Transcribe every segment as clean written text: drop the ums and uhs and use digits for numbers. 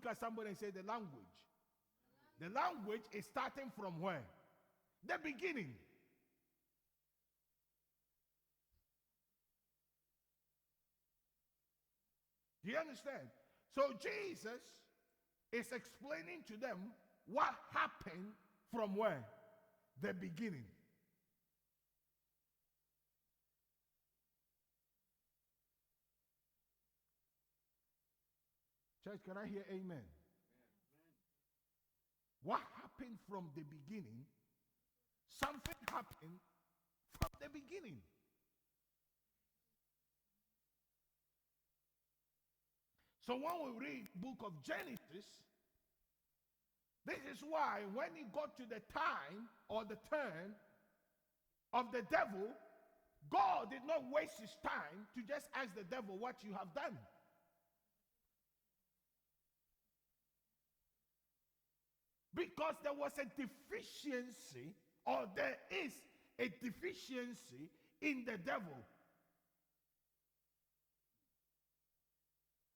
at somebody and say the language. The language is starting from where? The beginning. Do you understand? So Jesus is explaining to them what happened from where? The beginning. Church, can I hear amen? What happened from the beginning? Something happened from the beginning. So when we read book of Genesis, this is why when he got to the time or the turn of the devil, God did not waste his time to just ask the devil what you have done. Because there was a deficiency, or there is a deficiency in the devil.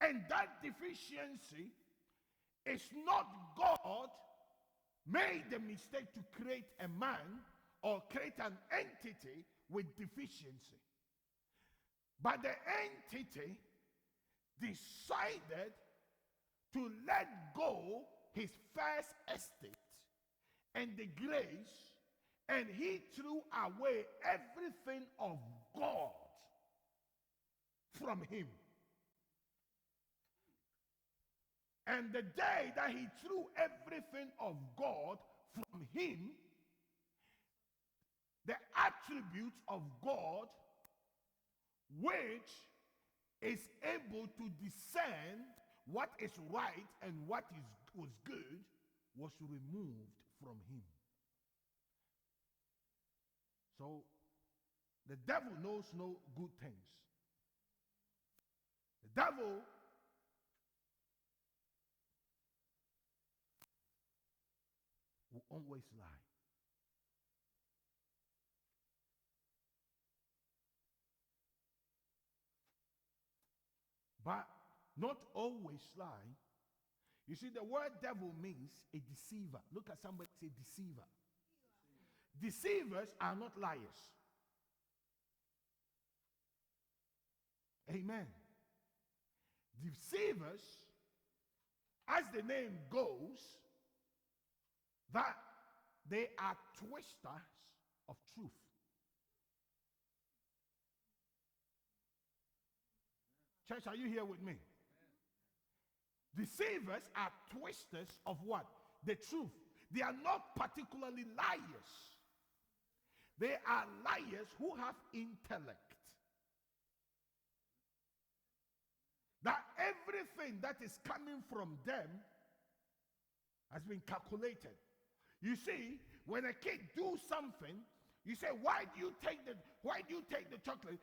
And that deficiency is not God made the mistake to create a man or create an entity with deficiency. But the entity decided to let go his first estate and the grace, and he threw away everything of God from him. And the day that he threw everything of God from him, the attributes of God, which is able to discern what is right and what was good, was removed from him. So the devil knows no good things. The devil will always lie. But not always lie. You see, the word devil means a deceiver. Look at somebody, say deceiver. Deceivers are not liars. Amen. Deceivers, as the name goes, that they are twisters of truth. Church, are you here with me? Deceivers are twisters of what? The truth. They are not particularly liars. They are liars who have intellect. That everything that is coming from them has been calculated. You see, when a kid do something, you say, why do you take the chocolate?